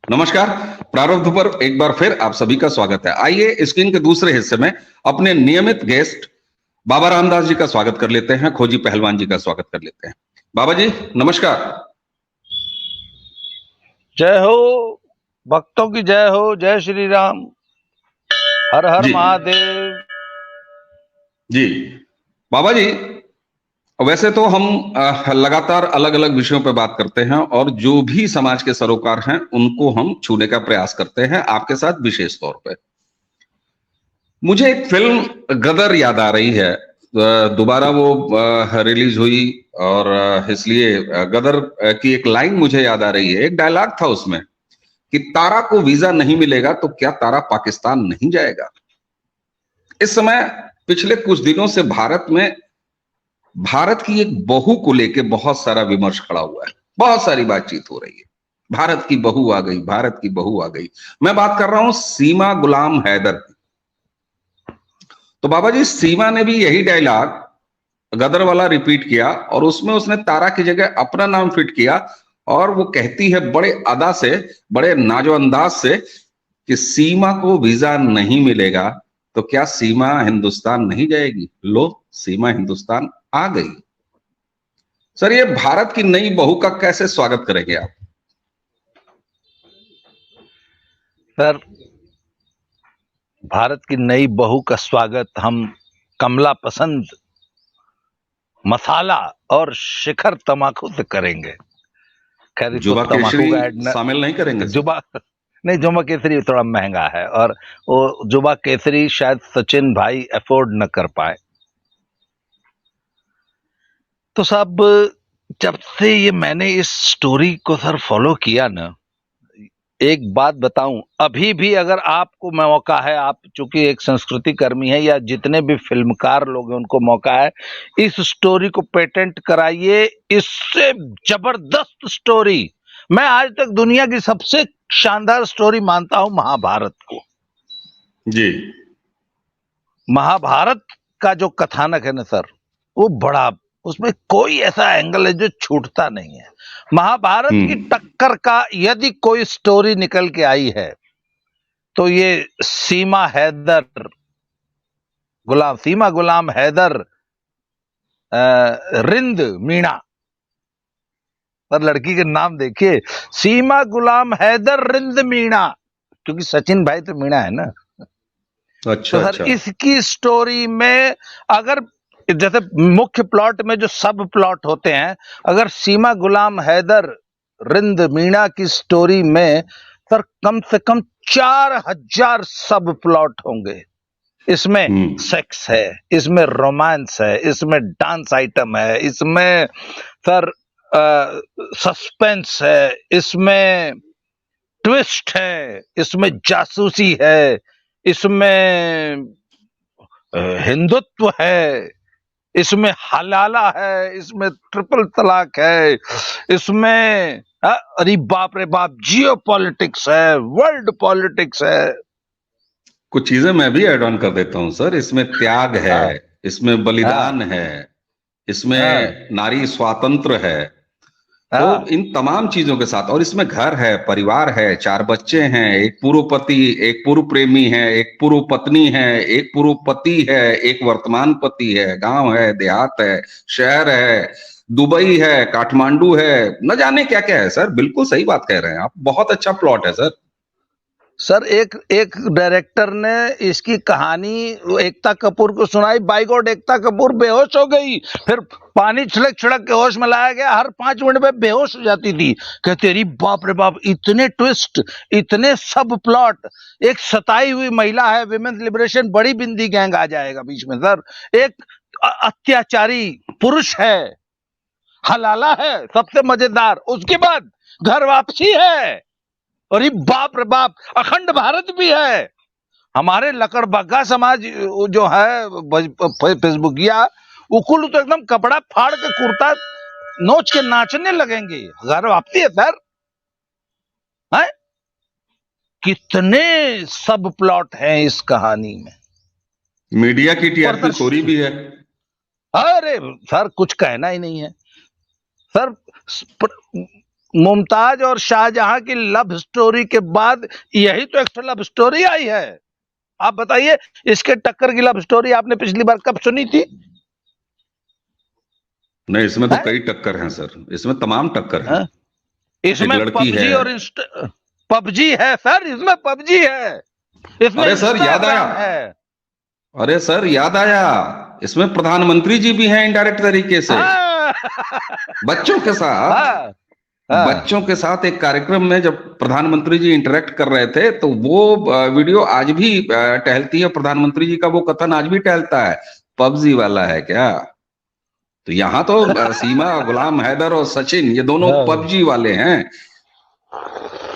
नमस्कार। प्रारब्ध पर एक बार फिर आप सभी का स्वागत है। आइए स्क्रीन के दूसरे हिस्से में अपने नियमित गेस्ट बाबा रामदास जी का स्वागत कर लेते हैं, खोजी पहलवान जी का स्वागत कर लेते हैं। बाबा जी नमस्कार। जय हो, भक्तों की जय हो। जय श्री राम। हर हर जी महादेव। जी बाबा जी, वैसे तो हम लगातार अलग अलग विषयों पर बात करते हैं और जो भी समाज के सरोकार हैं उनको हम छूने का प्रयास करते हैं, आपके साथ विशेष तौर पे। मुझे एक फिल्म गदर याद आ रही है। दोबारा वो रिलीज हुई और इसलिए गदर की एक लाइन मुझे याद आ रही है। एक डायलॉग था उसमें कि तारा को वीजा नहीं मिलेगा तो क्या तारा पाकिस्तान नहीं जाएगा। इस समय पिछले कुछ दिनों से भारत में भारत की एक बहू को लेके बहुत सारा विमर्श खड़ा हुआ है, बहुत सारी बातचीत हो रही है। भारत की बहू आ गई, भारत की बहू आ गई। मैं बात कर रहा हूं सीमा गुलाम हैदर की। तो बाबा जी, सीमा ने भी यही डायलॉग गदर वाला रिपीट किया और उसमें उसने तारा की जगह अपना नाम फिट किया और वो कहती है बड़े अदा से, बड़े नाजो अंदाज से कि सीमा को वीजा नहीं मिलेगा तो क्या सीमा हिंदुस्तान नहीं जाएगी। लो, सीमा हिंदुस्तान आ गई। सर, ये भारत की नई बहू का कैसे स्वागत करेंगे आप? सर, भारत की नई बहू का स्वागत हम कमला पसंद, मसाला और शिखर तमाकू से करेंगे। खैर, इसको जुबा तमाकू केसरी का ऐड शामिल नहीं करेंगे सर? जुबा नहीं, जुबा केसरी थोड़ा महंगा है और वो जुबा केसरी शायद सचिन भाई अफोर्ड न कर पाए। तो साहब, जब से ये मैंने इस स्टोरी को सर फॉलो किया ना, एक बात बताऊं, अभी भी अगर आपको मौका है, आप चूंकि एक संस्कृति कर्मी है या जितने भी फिल्मकार लोग हैं उनको मौका है, इस स्टोरी को पेटेंट कराइए। इससे जबरदस्त स्टोरी, मैं आज तक दुनिया की सबसे शानदार स्टोरी मानता हूं महाभारत को। जी। महाभारत का जो कथानक है ना सर, वो बड़ा, उसमें कोई ऐसा एंगल है जो छूटता नहीं है। महाभारत की टक्कर का यदि कोई स्टोरी निकल के आई है तो ये सीमा गुलाम हैदर रिंद मीणा। पर लड़की के नाम देखिए, सीमा गुलाम हैदर रिंद मीणा, क्योंकि सचिन भाई तो मीणा है ना। अच्छा तो सर, अच्छा। इसकी स्टोरी में अगर जैसे मुख्य प्लॉट में जो सब प्लॉट होते हैं, अगर सीमा गुलाम हैदर रिंद मीणा की स्टोरी में सर कम से कम 4000 सब प्लॉट होंगे। इसमें सेक्स है, इसमें रोमांस है, इसमें डांस आइटम है, इसमें सर सस्पेंस है, इसमें ट्विस्ट है, इसमें जासूसी है, इसमें हिंदुत्व है, इसमें हलाला है, इसमें ट्रिपल तलाक है, इसमें अरे बाप रे बाप, जियो पॉलिटिक्स है, वर्ल्ड पॉलिटिक्स है। कुछ चीजें मैं भी ऐड ऑन कर देता हूं सर। इसमें त्याग है, इसमें बलिदान है, इसमें नारी स्वातंत्र है। तो इन तमाम चीजों के साथ, और इसमें घर है, परिवार है, 4 बच्चे हैं, एक पूर्व पति, एक पूर्व प्रेमी है, एक पूर्व पत्नी है, एक पूर्व पति है, एक वर्तमान पति है, गांव है, देहात है, शहर है, दुबई है, काठमांडू है, न जाने क्या क्या है सर। बिल्कुल सही बात कह रहे हैं आप, बहुत अच्छा प्लॉट है सर। सर, एक डायरेक्टर ने इसकी कहानी एकता कपूर को सुनाई। बाय गॉड, एकता कपूर बेहोश हो गई, फिर पानी छिड़क छिड़क के होश में लाया गया, हर 5 मिनट में बेहोश हो जाती थी। कहते तेरी बाप रे बाप, इतने ट्विस्ट, इतने सब प्लॉट। एक सताई हुई महिला है, विमेन्स लिबरेशन, बड़ी बिंदी गैंग आ जाएगा बीच में सर। एक अत्याचारी पुरुष है, हलाला है, सबसे मजेदार। उसके बाद घर वापसी है, और ये बाप रे बाप, अखंड भारत भी है। हमारे लकड़बग्गा समाज जो है फेसबुकिया, उकुल तो एकदम कपड़ा फाड़ के कुर्ता नोच के नाचने लगेंगे। घर वापसी है सर। है कितने सब प्लॉट हैं इस कहानी में। मीडिया की टीआरपी खोरी भी है। अरे सर, कुछ कहना ही नहीं है सर। मुमताज और शाहजहां की लव स्टोरी के बाद यही तो एक लव स्टोरी आई है। आप बताइए, इसके टक्कर की लव स्टोरी आपने पिछली बार कब सुनी थी? नहीं, इसमें तो है? कई टक्कर हैं सर, इसमें तमाम टक्कर हैं। हाँ? एक इसमें लड़की है। पबजी और पबजी है सर, इसमें पबजी है, इसमें अरे सर याद आया, इंस्टाग्राम है। अरे सर याद आया, इसमें प्रधानमंत्री जी भी हैं इनडायरेक्ट तरीके से, हाँ बच्चों के साथ। हाँ हाँ बच्चों के साथ एक कार्यक्रम में जब प्रधानमंत्री जी इंटरेक्ट कर रहे थे, तो वो वीडियो आज भी टहलती है। प्रधानमंत्री जी का वो कथन आज भी टहलता है, पबजी वाला है क्या। तो यहाँ तो सीमा, गुलाम हैदर और सचिन, ये दोनों हाँ। पबजी वाले हैं।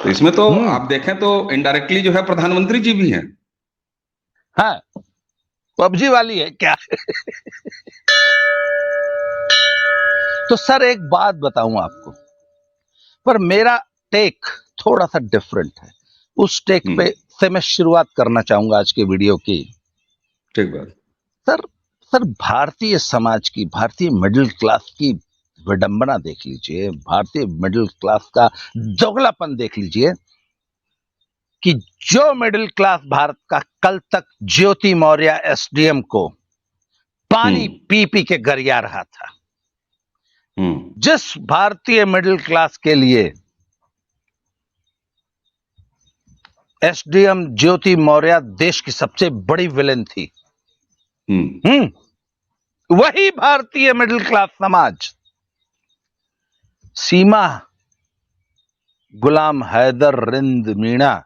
तो इसमें तो हम्म। आप देखें तो इनडायरेक्टली जो है प्रधानमंत्री जी भी हैं। हाँ, पबजी वाली है क्या? तो सर एक बात बताऊं आपको, पर मेरा टेक थोड़ा सा डिफरेंट है। उस टेक पे से मैं शुरुआत करना चाहूंगा आज के वीडियो की। ठीक बात। सर सर भारतीय समाज की, भारतीय मिडिल क्लास की विडंबना देख लीजिए, भारतीय मिडिल क्लास का दोगलापन देख लीजिए कि जो मिडिल क्लास भारत का कल तक ज्योति मौर्य एसडीएम को पानी पी पी के गरिया रहा था, जिस भारतीय मिडिल क्लास के लिए एसडीएम ज्योति मौर्य देश की सबसे बड़ी विलेन थी, वही भारतीय मिडिल क्लास समाज सीमा, गुलाम हैदर, रिंद मीणा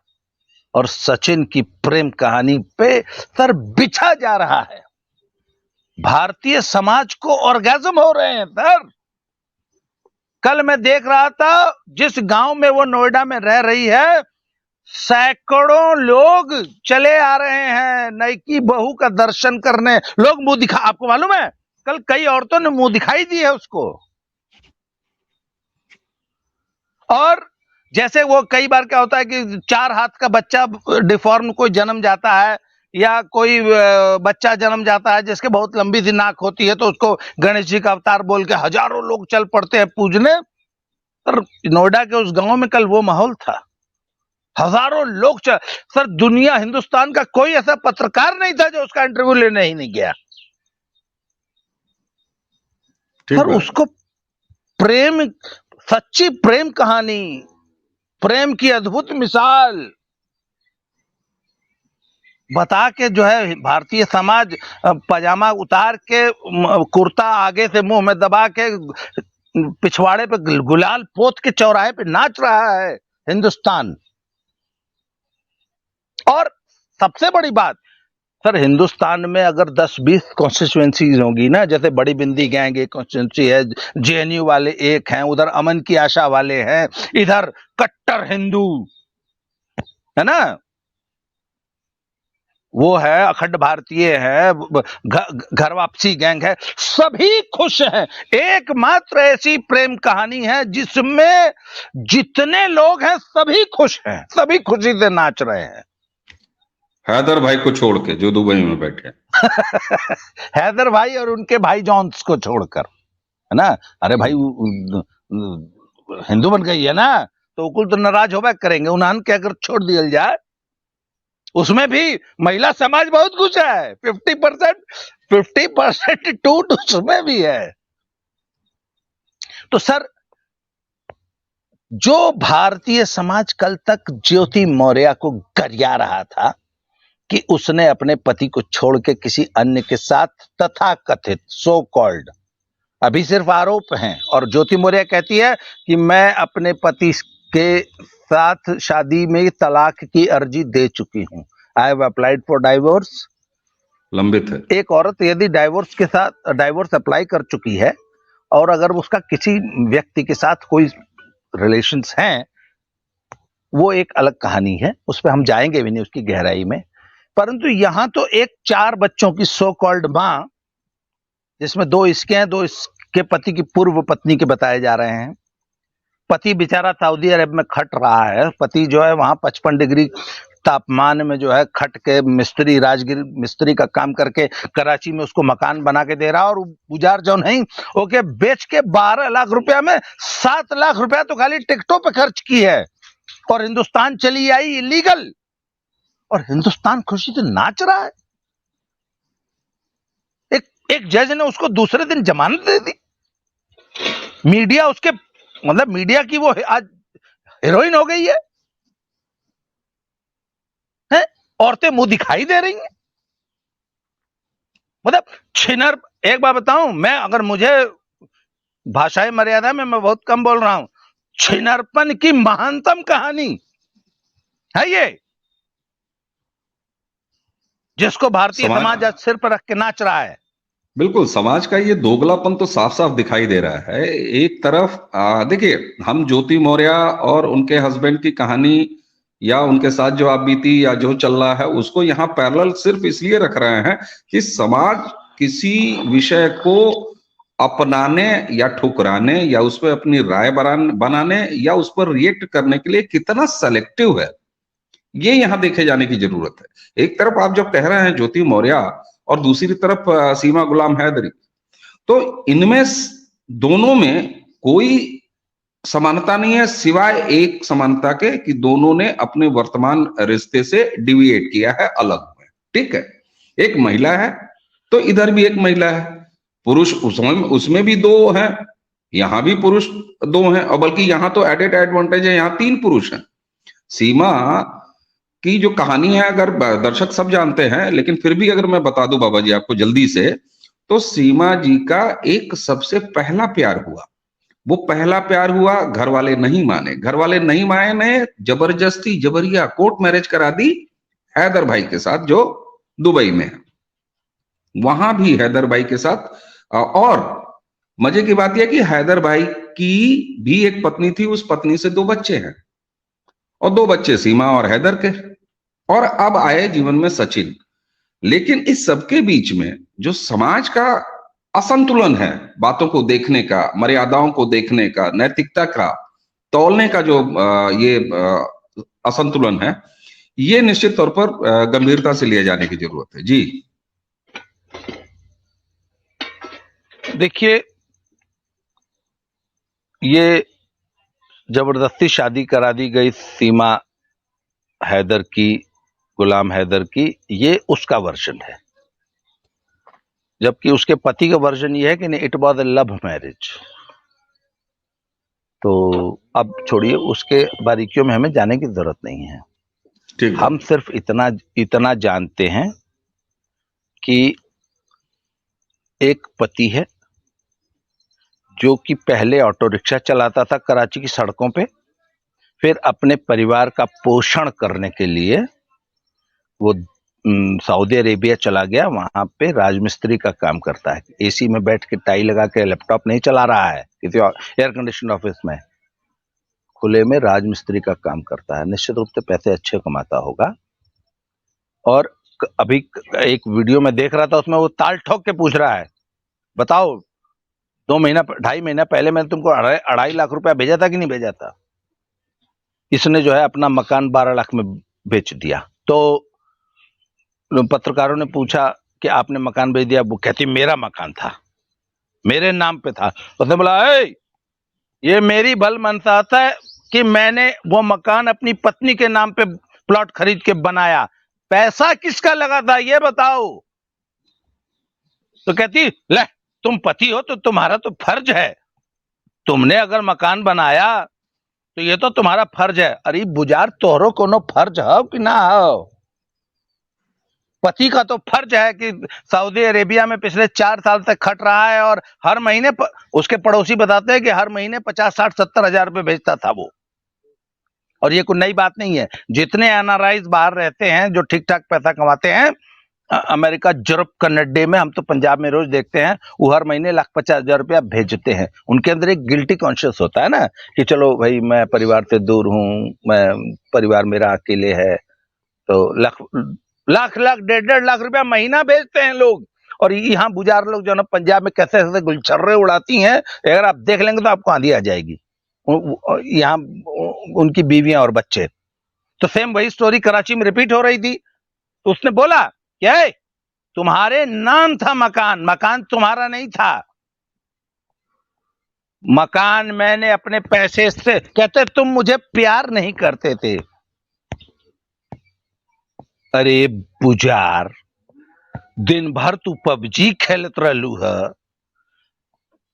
और सचिन की प्रेम कहानी पे सर बिछा जा रहा है। भारतीय समाज को ऑर्गेज्म हो रहे हैं सर। कल मैं देख रहा था, जिस गांव में वो नोएडा में रह रही है, सैकड़ों लोग चले आ रहे हैं नई बहू का दर्शन करने। लोग मुंह दिखा, आपको मालूम है कल कई औरतों ने मुंह दिखाई दी है उसको। और जैसे वो कई बार क्या होता है कि 4 हाथ का बच्चा डिफॉर्म कोई जन्म जाता है, या कोई बच्चा जन्म जाता है जिसके बहुत लंबी सी नाक होती है, तो उसको गणेश जी का अवतार बोल के हजारों लोग चल पड़ते हैं पूजने। सर नोएडा के उस गांव में कल वो माहौल था, हजारों लोग सर दुनिया, हिंदुस्तान का कोई ऐसा पत्रकार नहीं था जो उसका इंटरव्यू लेने ही नहीं गया। सर उसको प्रेम, सच्ची प्रेम कहानी, प्रेम की अद्भुत मिसाल बता के जो है भारतीय समाज पजामा उतार के, कुर्ता आगे से मुंह में दबा के, पिछवाड़े पे गुलाल पोत के चौराहे पे नाच रहा है हिंदुस्तान। और सबसे बड़ी बात सर, हिंदुस्तान में अगर 10-20 कॉन्स्टिट्यूएंसीज होंगी ना, जैसे बड़ी बिंदी गैंग एक कॉन्स्टिट्यूएंसी है, जेएनयू वाले एक हैं, उधर अमन की आशा वाले हैं, इधर कट्टर हिंदू है ना, वो है अखंड भारतीय है, घर वापसी गैंग है, सभी खुश हैं। एकमात्र ऐसी प्रेम कहानी है जिसमें जितने लोग हैं सभी खुश हैं, सभी खुशी से नाच रहे हैं, हैदर भाई को छोड़ के जो दुबई में बैठे हैदर भाई और उनके भाई जॉन्स को छोड़कर, है ना। अरे भाई हिंदू बन गई है ना, तो उकुल तो नाराज होगा करेंगे, उन्हें के अगर छोड़ दिया जाए, उसमें भी महिला समाज बहुत कुछ है, 50% टूट उसमें भी है। तो सर जो भारतीय समाज कल तक ज्योति मौर्य को गरिया रहा था कि उसने अपने पति को छोड़ के किसी अन्य के साथ, तथा कथित सो कॉल्ड, अभी सिर्फ आरोप हैं, और ज्योति मौर्य कहती है कि मैं अपने पति के साथ शादी में तलाक की अर्जी दे चुकी हूं, I have applied for divorce. लंबित है। एक औरत यदि डाइवोर्स के साथ डाइवोर्स अप्लाई कर चुकी है, और अगर उसका किसी व्यक्ति के साथ कोई रिलेशंस हैं, वो एक अलग कहानी है, उस पर हम जाएंगे भी नहीं उसकी गहराई में। परंतु यहां तो एक 4 बच्चों की सो कॉल्ड मां, जिसमें 2 इसके हैं, 2 इसके पति की पूर्व पत्नी के बताए जा रहे हैं। पति बेचारा सऊदी अरब में खट रहा है, पति जो है वहां 55 डिग्री तापमान में जो है खट के मिस्त्री, राजगिर मिस्त्री का काम करके कराची में उसको मकान बना के दे रहा, और गुजार जो नहीं ओके बेच के 12 लाख रुपया में 7 लाख रुपया तो खाली टिकटों पे खर्च की है, और हिंदुस्तान चली आई इलीगल, और हिंदुस्तान खुशी से नाच रहा है। एक जज ने उसको दूसरे दिन जमानत दे दी। मीडिया उसके मतलब मीडिया की वो आज हीरोइन हो गई है? औरतें मुंह दिखाई दे रही हैं। मतलब छिनर, एक बात बताऊं मैं, अगर मुझे भाषाई मर्यादा में मैं बहुत कम बोल रहा हूं, छिनरपन की महानतम कहानी है ये, जिसको भारतीय समाज आज सिर पर रख के नाच रहा है। बिल्कुल, समाज का ये दोगलापन तो साफ साफ दिखाई दे रहा है। एक तरफ देखिए, हम ज्योति मौर्य और उनके हस्बैंड की कहानी या उनके साथ जो आप बीती या जो चल रहा है उसको यहाँ पैरेलल सिर्फ इसलिए रख रहे हैं कि समाज किसी विषय को अपनाने या ठुकराने या उस पर अपनी राय बनाने या उस पर रिएक्ट करने के लिए कितना सेलेक्टिव है, ये यहाँ देखे जाने की जरूरत है। एक तरफ आप जब कह रहे हैं ज्योति मौर्य और दूसरी तरफ सीमा गुलाम हैदरी, तो इनमें दोनों में कोई समानता नहीं है सिवाय एक समानता के कि दोनों ने अपने वर्तमान रिश्ते से डिविएट किया है, अलग हुए। ठीक है, एक महिला है तो इधर भी एक महिला है, पुरुष उसमें भी 2 हैं, यहां भी पुरुष 2 हैं, और बल्कि यहां तो एडेड एडवांटेज है, यहां 3 पुरुष हैं। सीमा की जो कहानी है अगर दर्शक सब जानते हैं, लेकिन फिर भी अगर मैं बता दूं बाबा जी आपको जल्दी से, तो सीमा जी का एक सबसे पहला प्यार हुआ। वो पहला प्यार हुआ, घर वाले नहीं माने, घर वाले नहीं माने, जबरदस्ती जबरिया कोर्ट मैरिज करा दी हैदर भाई के साथ जो दुबई में है। वहां भी हैदर भाई के साथ, और मजे की बात यह कि हैदर भाई की भी एक पत्नी थी, उस पत्नी से 2 बच्चे हैं, और 2 बच्चे सीमा और हैदर के, और अब आए जीवन में सचिन। लेकिन इस सबके बीच में जो समाज का असंतुलन है, बातों को देखने का, मर्यादाओं को देखने का, नैतिकता का तौलने का जो ये असंतुलन है, ये निश्चित तौर पर गंभीरता से लिए जाने की जरूरत है। जी देखिए, ये जबरदस्ती शादी करा दी गई सीमा हैदर की, गुलाम हैदर की, ये उसका वर्जन है, जबकि उसके पति का वर्जन ये है कि नहीं, it was a love marriage. तो अब छोड़िए, उसके बारीकियों में हमें जाने की जरूरत नहीं है। ठीक, हम सिर्फ इतना जानते हैं कि एक पति है जो कि पहले ऑटो रिक्शा चलाता था कराची की सड़कों पे, फिर अपने परिवार का पोषण करने के लिए वो सऊदी अरेबिया चला गया, वहां पे राजमिस्त्री का काम करता है। एसी में बैठ के टाई लगा के लैपटॉप नहीं चला रहा है किसी एयर कंडीशन ऑफिस में, खुले में राजमिस्त्री का काम करता है। निश्चित रूप से पैसे अच्छे कमाता होगा। और अभी एक वीडियो में देख रहा था, उसमें वो ताल ठोक के पूछ रहा है, बताओ 2.5 महीना पहले मैंने तुमको 2.5 लाख रुपया भेजा था कि नहीं भेजा था? इसने जो है अपना मकान 12 लाख में बेच दिया। तो पत्रकारों ने पूछा कि आपने मकान बेच दिया? वो कहती मेरा मकान था, मेरे नाम पे था। उसने बोला ये मेरी भल मनसा था कि मैंने वो मकान अपनी पत्नी के नाम पे प्लॉट खरीद के बनाया, पैसा किसका लगा था ये बताओ। तो कहती ले, तुम पति हो तो तुम्हारा तो फर्ज है, तुमने अगर मकान बनाया तो ये तो तुम्हारा फर्ज है। अरे बुजार, तोहरो कोनो फर्ज हो कि ना हो? पति का तो फर्ज है कि सऊदी अरेबिया में पिछले 4 साल तक खट रहा है, और हर महीने उसके पड़ोसी बताते हैं कि हर महीने 50, 60, 70 हजार रुपए भेजता था वो। और ये कोई नई बात नहीं है, जितने एनआरआईज बाहर रहते हैं जो ठीक ठाक पैसा कमाते हैं, अमेरिका, यूरोप, कनाडा में, हम तो पंजाब में रोज देखते हैं, वो हर महीने 1,50,000 रुपया भेजते हैं। उनके अंदर एक गिल्टी कॉन्शियस होता है ना कि चलो भाई मैं परिवार से दूर हूं, मैं परिवार मेरा अकेले है, तो लाख 1.5 लाख रुपया महीना भेजते हैं लोग। और यहाँ बुजार लोग जो ना पंजाब में कैसे कैसे गुलछर्रे उड़ाती हैं, अगर आप देख लेंगे तो आपको आंधी आ जाएगी। यहाँ उनकी बीवियां और बच्चे तो सेम वही स्टोरी कराची में रिपीट हो रही थी। तो उसने बोला क्या है, तुम्हारे नाम था मकान, मकान तुम्हारा नहीं था, मकान मैंने अपने पैसे से, कहते तुम मुझे प्यार नहीं करते थे। अरे बुजार, दिन भर तू पबजी खेलत रहलू है,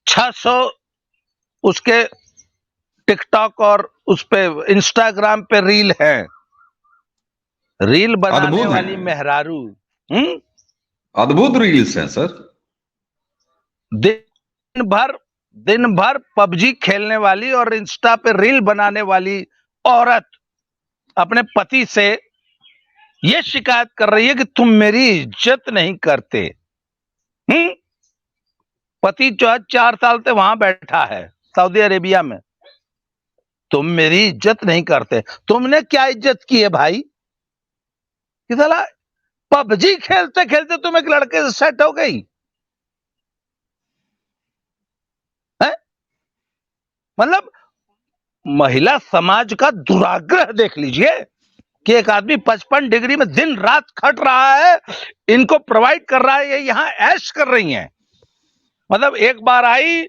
600 उसके टिकटॉक और उस पे इंस्टाग्राम पे रील है, रील बनाने अद्भुत वाली है, मेहरारू, अद्भुत रील्स हैं सर। दिन भर पबजी खेलने वाली और इंस्टा पे रील बनाने वाली औरत अपने पति से यह शिकायत कर रही है कि तुम मेरी इज्जत नहीं करते। पति जो है 4 साल से वहां बैठा है सऊदी अरेबिया में, तुम मेरी इज्जत नहीं करते। तुमने क्या इज्जत की है भाई कि साला पबजी खेलते खेलते तुम एक लड़के से सेट हो गई है? मतलब महिला समाज का दुराग्रह देख लीजिए कि एक आदमी 55 डिग्री में दिन रात खट रहा है, इनको प्रोवाइड कर रहा है, ये यहां ऐश कर रही हैं। मतलब एक बार आई,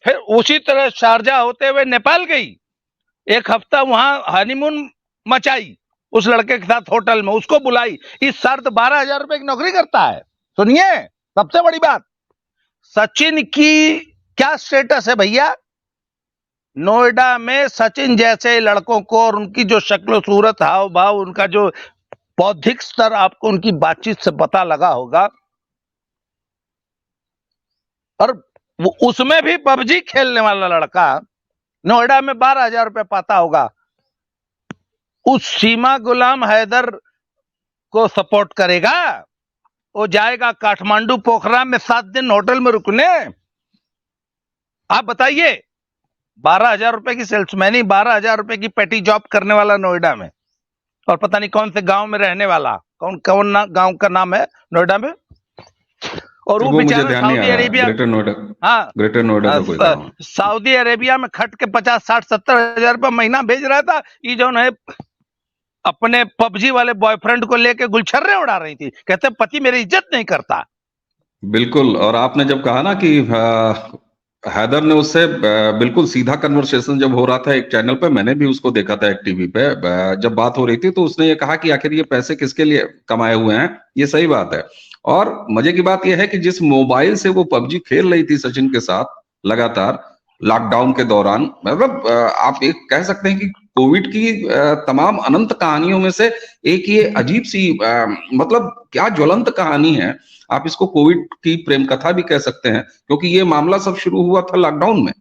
फिर उसी तरह शारजा होते हुए नेपाल गई, 1 हफ्ता वहां हनीमून मचाई उस लड़के के साथ होटल में, उसको बुलाई, इस शर्त 12,000 रुपए की नौकरी करता है। सुनिए सबसे बड़ी बात, सचिन की क्या स्टेटस है भैया? नोएडा में सचिन जैसे लड़कों को और उनकी जो शक्ल सूरत हाव भाव, उनका जो बौद्धिक स्तर आपको उनकी बातचीत से पता लगा होगा, और वो उसमें भी पबजी खेलने वाला लड़का नोएडा में 12,000 रुपए पाता होगा, उस सीमा गुलाम हैदर को सपोर्ट करेगा? वो जाएगा काठमांडू पोखरा में 7 दिन होटल में रुकने? आप बताइए, 12,000 रुपए की सेल्समैनी, 12,000 रुपए की पेटी जॉब करने वाला नोएडा में, और पता नहीं कौन से गांव में रहने वाला, कौन गांव का नाम है नोएडा में, और वो मुझे बेचारा ध्यान नहीं आ सऊदी रहा, अरेबिया, ग्रेटर नोएडा, हाँ ग्रेटर नोएडा का कोई गाँव है। सऊदी अरेबिया में खट के 50, 60, 70,000 रुपए महीना भेज रहा था। ये जो है अपने पबजी वाले बॉयफ्रेंड को लेके गुलछर्रे उड़ा रही थी, कहते पति मेरी इज्जत नहीं करता। बिल्कुल। और आपने जब कहा ना कि हैदर ने उससे बिल्कुल सीधा कन्वर्सेशन जब हो रहा था एक चैनल पे, मैंने भी उसको देखा था एक टीवी पे, जब बात हो रही थी, तो उसने ये कहा कि आखिर ये पैसे किसके लिए कमाए हुए हैं। ये सही बात है। और मजे की बात यह है कि जिस मोबाइल से वो पबजी खेल रही थी सचिन के साथ लगातार लॉकडाउन के दौरान, मतलब आप एक कह सकते हैं कि कोविड की तमाम अनंत कहानियों में से एक ये अजीब सी मतलब क्या ज्वलंत कहानी है। आप इसको कोविड की प्रेम कथा भी कह सकते हैं, क्योंकि ये मामला सब शुरू हुआ था लॉकडाउन में।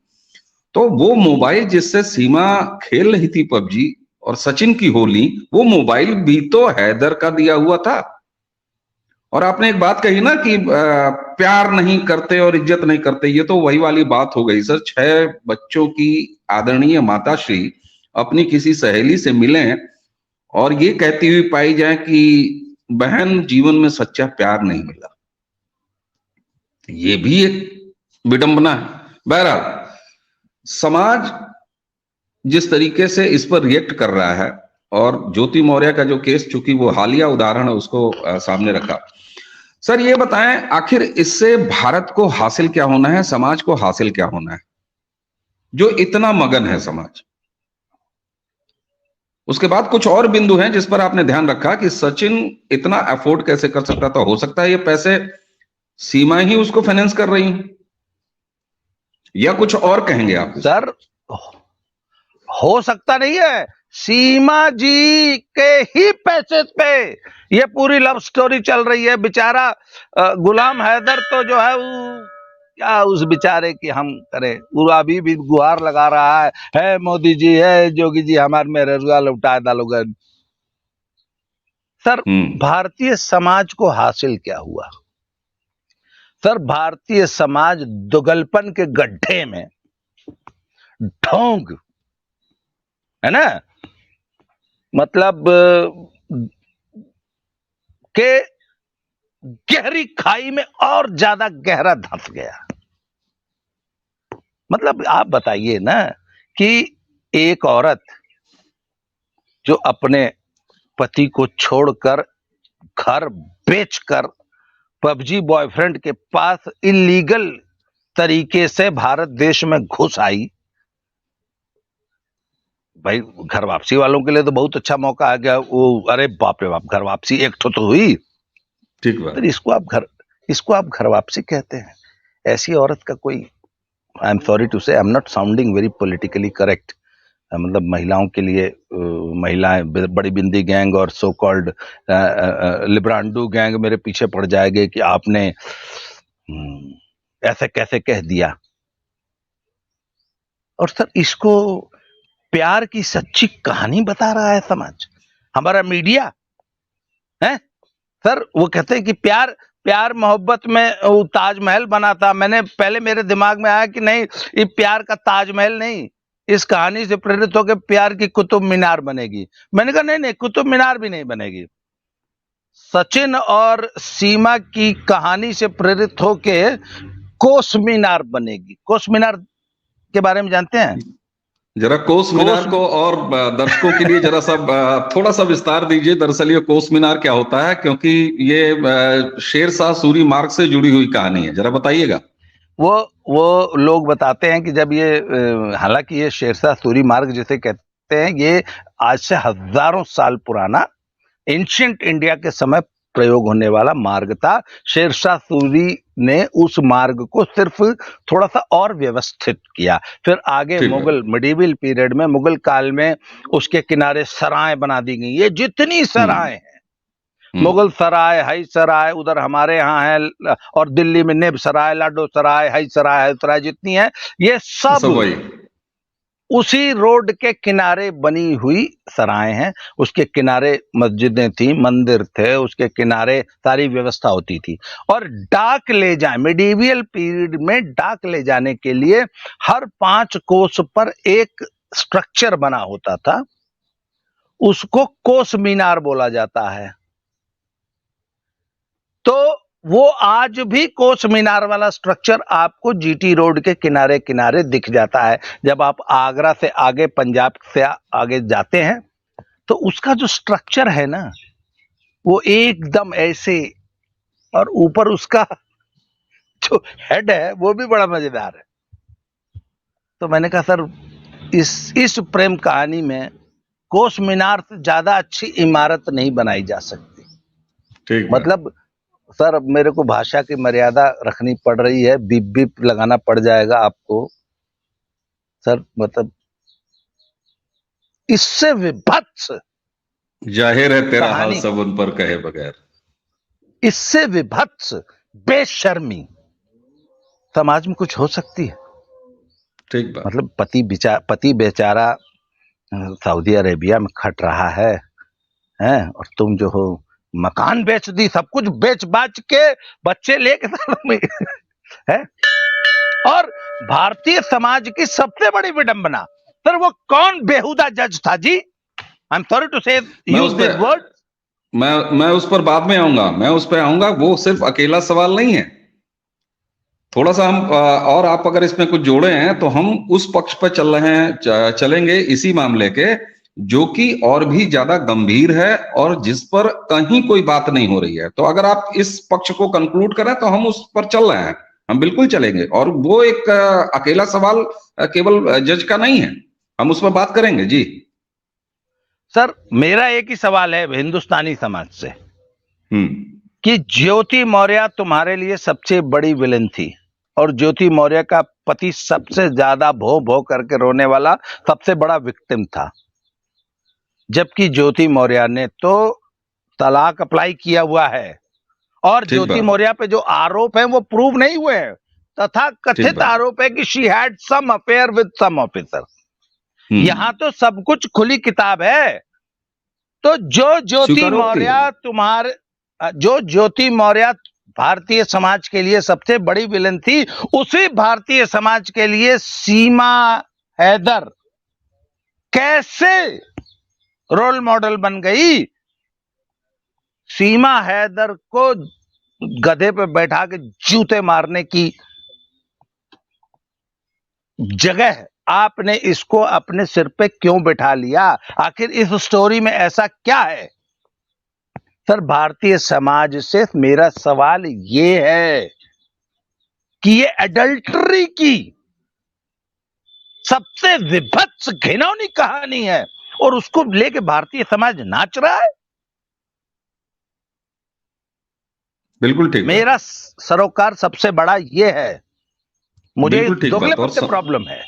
तो वो मोबाइल जिससे सीमा खेल रही थी पबजी और सचिन की होली, वो मोबाइल भी तो हैदर का दिया हुआ था। और आपने एक बात कही ना कि प्यार नहीं करते और इज्जत नहीं करते, ये तो वही वाली बात हो गई सर। 6 बच्चों की आदरणीय माताश्री अपनी किसी सहेली से मिलें और ये कहती हुई पाई जाए कि बहन जीवन में सच्चा प्यार नहीं मिला, ये भी एक विडंबना है। बहरहाल समाज जिस तरीके से इस पर रिएक्ट कर रहा है, और ज्योति मौर्य का जो केस, चूंकि वो हालिया उदाहरण है, उसको सामने रखा। सर ये बताएं, आखिर इससे भारत को हासिल क्या होना है, समाज को हासिल क्या होना है, जो इतना मगन है समाज? उसके बाद कुछ और बिंदु हैं जिस पर आपने ध्यान रखा कि सचिन इतना अफोर्ड कैसे कर सकता था। हो सकता है ये पैसे सीमा ही उसको फाइनेंस कर रही हैं, या कुछ और कहेंगे आप? सर हो सकता नहीं है, सीमा जी के ही पैसे पे ये पूरी लव स्टोरी चल रही है। बेचारा गुलाम हैदर तो जो है वो क्या उस बेचारे की हम करें, वो अभी भी गुहार लगा रहा है मोदी जी, है जोगी जी, हमारे में रोजगार लौटा डालोगे। सर भारतीय समाज को हासिल क्या हुआ? सर भारतीय समाज दुगलपन के गड्ढे में, ढोंग है ना, मतलब के गहरी खाई में और ज्यादा गहरा धंस गया। मतलब आप बताइए ना कि एक औरत जो अपने पति को छोड़कर घर बेचकर पबजी बॉयफ्रेंड के पास इलीगल तरीके से भारत देश में घुस आई। भाई घर वापसी वालों के लिए तो बहुत अच्छा मौका आ गया वो, अरे बाप रे बाप, घर वापसी एक तो हुई। ठीक बात। तो इसको आप घर वापसी कहते हैं? ऐसी औरत का कोई, आई एम सॉरी टू से, I am not sounding very politically correct, मतलब महिलाओं के लिए, महिलाएं बड़ी बिंदी गैंग और सो कॉल्ड लिब्रांडू गैंग मेरे पीछे पड़ जाएंगे कि आपने ऐसे कैसे कह दिया। और सर इसको प्यार की सच्ची कहानी बता रहा है समाज, हमारा मीडिया है सर। वो कहते हैं कि प्यार मोहब्बत में वो ताजमहल बना था। मैंने पहले, मेरे दिमाग में आया कि नहीं, ये प्यार का ताजमहल नहीं, इस कहानी से प्रेरित होकर प्यार की कुतुब मीनार बनेगी। मैंने कहा नहीं, कुतुब मीनार भी नहीं बनेगी। सचिन और सीमा की कहानी से प्रेरित होके कोस मीनार बनेगी। कोस मीनार के बारे में जानते हैं? जरा कोस मीनार को और दर्शकों के लिए जरा सा थोड़ा सा विस्तार दीजिए। दरअसल ये कोस मीनार क्या होता है, क्योंकि ये शेरशाह सूरी मार्ग से जुड़ी हुई कहानी है, जरा बताइएगा। वो लोग बताते हैं कि जब ये, हालांकि ये शेरशाह सूरी मार्ग जिसे कहते हैं, ये आज से हजारों साल पुराना एंशिएंट इंडिया के समय प्रयोग होने वाला मार्ग था। शेरशाह सूरी ने उस मार्ग को सिर्फ थोड़ा सा और व्यवस्थित किया। फिर आगे मुगल मिडिवल पीरियड में, मुगल काल में उसके किनारे सराय बना दी गई। ये जितनी सराय हैं, मुगल सराय, हई सराय, उधर हमारे यहाँ है, और दिल्ली में नेब सराय, लाडो सराय, हई सराय, जितनी है, ये सब उसी रोड के किनारे बनी हुई सराय हैं। उसके किनारे मस्जिदें थी, मंदिर थे, उसके किनारे सारी व्यवस्था होती थी। और डाक ले जाए, मिडिवियल पीरियड में डाक ले जाने के लिए हर 5 कोस पर एक स्ट्रक्चर बना होता था, उसको कोस मीनार बोला जाता है। तो वो आज भी कोस मीनार वाला स्ट्रक्चर आपको जीटी रोड के किनारे किनारे दिख जाता है। जब आप आगरा से आगे, पंजाब से आगे जाते हैं, तो उसका जो स्ट्रक्चर है ना, वो एकदम ऐसे, और ऊपर उसका जो हेड है वो भी बड़ा मजेदार है। तो मैंने कहा सर, इस प्रेम कहानी में कोस मीनार से ज्यादा अच्छी इमारत नहीं बनाई जा सकती। ठीक, मतलब सर, अब मेरे को भाषा की मर्यादा रखनी पड़ रही है, बीप बीप लगाना पड़ जाएगा आपको सर। मतलब इससे विभत्स, जाहिर है तेरा हाल सब उन पर कहे बगैर, इससे विभत्स बेशर्मी समाज में कुछ हो सकती है? ठीक बात। मतलब पति बेचारा सऊदी अरेबिया में खट रहा है, और तुम जो हो मकान बेच दी, सब कुछ बेच बाच के, बच्चे लेके में है। और भारतीय समाज की सबसे बड़ी विडंबना, सर वो कौन बेहुदा जज था जी? आई एम सॉरी टू से यूज दिस वर्ड। मैं उस पर बाद में आऊंगा, मैं उस पर आऊंगा। वो सिर्फ अकेला सवाल नहीं है, थोड़ा सा हम और आप अगर इसमें कुछ जोड़े हैं तो हम उस पक्ष पर चल रहे हैं, चलेंगे इसी मामले के, जो कि और भी ज्यादा गंभीर है और जिस पर कहीं कोई बात नहीं हो रही है। तो अगर आप इस पक्ष को कंक्लूड करें तो हम उस पर चल रहे हैं, हम बिल्कुल चलेंगे। और वो एक अकेला सवाल केवल जज का नहीं है, हम उस पर बात करेंगे जी। सर मेरा एक ही सवाल है हिंदुस्तानी समाज से, कि ज्योति मौर्य तुम्हारे लिए सबसे बड़ी विलेन थी, और ज्योति मौर्य का पति सबसे ज्यादा भो भो करके रोने वाला सबसे बड़ा विक्टिम था। जबकि ज्योति मौर्य ने तो तलाक अप्लाई किया हुआ है, और ज्योति मौर्य पे जो आरोप है वो प्रूव नहीं हुए हैं। तथा कथित आरोप है कि she had some affair with some officer. यहां तो सब कुछ खुली किताब है। तो जो ज्योति मौर्य भारतीय समाज के लिए सबसे बड़ी विलन थी, उसी भारतीय समाज के लिए सीमा हैदर कैसे रोल मॉडल बन गई? सीमा हैदर को गधे पे बैठा के जूते मारने की जगह आपने इसको अपने सिर पे क्यों बैठा लिया? आखिर इस स्टोरी में ऐसा क्या है सर भारतीय समाज से मेरा सवाल ये है कि ये एडल्ट्री की सबसे विभत्स घिनौनी कहानी है और उसको लेके भारतीय समाज नाच रहा है। बिल्कुल ठीक बात। मेरा सरोकार सबसे बड़ा ये है, मुझे बिल्कुल ठीक बात। दोगलेपन और से प्रॉब्लम है।